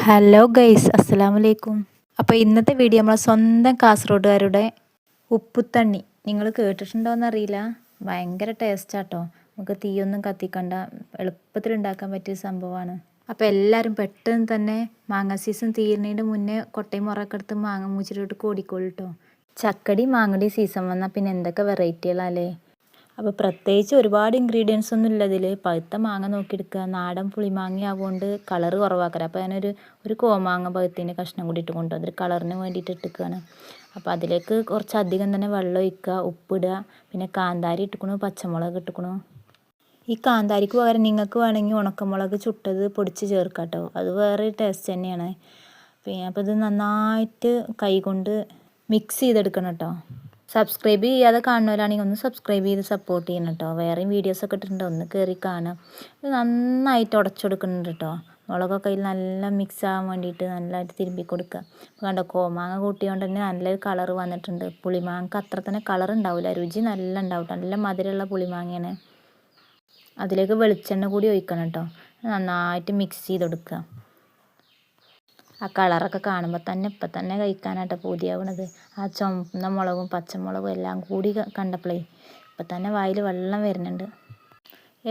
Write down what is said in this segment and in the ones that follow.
Hello guys, അസ്സലാമു അലൈക്കും. അപ്പോൾ ഇന്നത്തെ വീഡിയോ നമ്മളെ സ്വന്തം കാസർഗോഡുകാരുടെ ഉപ്പുത്തണ്ണി നിങ്ങൾ കേട്ടിട്ടുണ്ടോയെന്ന് അറിയില്ല. ഭയങ്കര ടേസ്റ്റാട്ടോ. നമുക്ക് തീയൊന്നും കത്തിക്കണ്ട, എളുപ്പത്തിൽ ഉണ്ടാക്കാൻ പറ്റിയ സംഭവമാണ്. അപ്പോൾ എല്ലാവരും പെട്ടെന്ന് തന്നെ മാങ്ങ സീസൺ തീരുന്നതിൻ്റെ മുന്നേ കൊട്ടയും മുറൊക്കെ എടുത്ത് മാങ്ങ മൂച്ചിലോട്ട് ഓടിക്കോളൂ കേട്ടോ. ചക്കടി മാങ്ങടി സീസൺ വന്നാൽ പിന്നെ എന്തൊക്കെ വെറൈറ്റികളല്ലേ. അപ്പോൾ പ്രത്യേകിച്ച് ഒരുപാട് ഇൻഗ്രീഡിയൻസ് ഒന്നും ഇല്ല ഇതിൽ. പഴുത്ത മാങ്ങ നോക്കിയെടുക്കുക. നാടൻ പുളിമാങ്ങ ആവുകൊണ്ട് കളറ് കുറവാക്കല. അപ്പോൾ ഞാനൊരു കോമാങ്ങ പഴുത്തതിൻ്റെ കഷ്ണം കൂടി ഇട്ട് കൊണ്ടുവന്നു. അതൊരു കളറിന് വേണ്ടിയിട്ട് ഇട്ടിക്കുകയാണ്. അപ്പോൾ അതിലേക്ക് കുറച്ചധികം തന്നെ വെള്ളം ഒഴിക്കുക, ഉപ്പിടുക, പിന്നെ കാന്താരി ഇട്ടുക്കണു, പച്ചമുളക് ഇട്ടുക്കണു. ഈ കാന്താരിക്ക് പകരം നിങ്ങൾക്ക് വേണമെങ്കിൽ ഉണക്കമുളക് ചുട്ടത് പൊടിച്ച് ചേർക്കാം കേട്ടോ. അത് വേറെ ടേസ്റ്റ് തന്നെയാണ്. പിന്നെ അപ്പോൾ ഇത് നന്നായിട്ട് കൈ കൊണ്ട് മിക്സ് ചെയ്തെടുക്കണം കേട്ടോ. സബ്സ്ക്രൈബ് ചെയ്യാതെ കാണുന്നവരാണെങ്കിൽ ഒന്ന് സബ്സ്ക്രൈബ് ചെയ്ത് സപ്പോർട്ട് ചെയ്യണം കേട്ടോ. വേറെയും വീഡിയോസൊക്കെ ഇട്ടിട്ടുണ്ട്, ഒന്ന് കയറി കാണാം. ഇത് നന്നായിട്ട് ഉടച്ചെടുക്കുന്നുണ്ട് കേട്ടോ. മുളകൊക്കെ അതിൽ നല്ല മിക്സ് ആകാൻ വേണ്ടിയിട്ട് നല്ലതായിട്ട് തിരുമ്പി കൊടുക്കുക. കണ്ടോ, കോമാങ്ങ കൂട്ടിയോണ്ട് തന്നെ നല്ലൊരു കളറ് വന്നിട്ടുണ്ട്. പുളിമാങ്ങക്ക് അത്ര തന്നെ കളർ ഉണ്ടാവില്ല, രുചി നല്ല ഉണ്ടാവും. നല്ല മധുരമുള്ള പുളിമാങ്ങയാണ്. അതിലേക്ക് വെളിച്ചെണ്ണ കൂടി ഒഴിക്കണം കേട്ടോ. നന്നായിട്ട് മിക്സ് ചെയ്ത് കൊടുക്കുക. ആ കളറൊക്കെ കാണുമ്പോൾ തന്നെ ഇപ്പം തന്നെ കഴിക്കാനായിട്ട് പൂതിയാവണത്. ആ ചുവന്ന മുളകും പച്ചമുളകും എല്ലാം കൂടി കണ്ടപ്പോഴേ ഇപ്പം തന്നെ വായിൽ വെള്ളം വരുന്നുണ്ട്.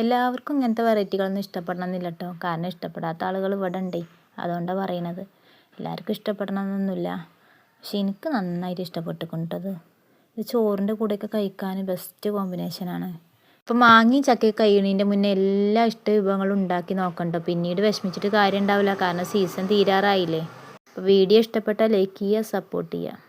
എല്ലാവർക്കും ഇങ്ങനത്തെ വെറൈറ്റികളൊന്നും ഇഷ്ടപ്പെടണമെന്നില്ല കേട്ടോ. കാരണം ഇഷ്ടപ്പെടാത്ത ആളുകൾ ഇവിടെ ഉണ്ടേ, അതുകൊണ്ടാണ് പറയണത്. എല്ലാവർക്കും ഇഷ്ടപ്പെടണമെന്നൊന്നുമില്ല, പക്ഷെ എനിക്ക് നന്നായിട്ട് ഇഷ്ടപ്പെട്ടുകൊണ്ടത്. ഇത് ചോറിൻ്റെ കൂടെയൊക്കെ കഴിക്കാൻ ബെസ്റ്റ് കോമ്പിനേഷനാണ്. അപ്പോൾ മാങ്ങയും ചക്കയൊക്കെ കഴിയുന്നതിൻ്റെ മുന്നേ എല്ലാ ഇഷ്ട വിഭവങ്ങളും ഉണ്ടാക്കി നോക്കണ്ടോ. പിന്നീട് വിഷമിച്ചിട്ട് കാര്യം ഉണ്ടാവില്ല, കാരണം സീസൺ തീരാറായില്ലേ. അപ്പോൾ വീഡിയോ ഇഷ്ടപ്പെട്ടാൽ ലൈക്ക് ചെയ്യുക, സപ്പോർട്ട് ചെയ്യുക.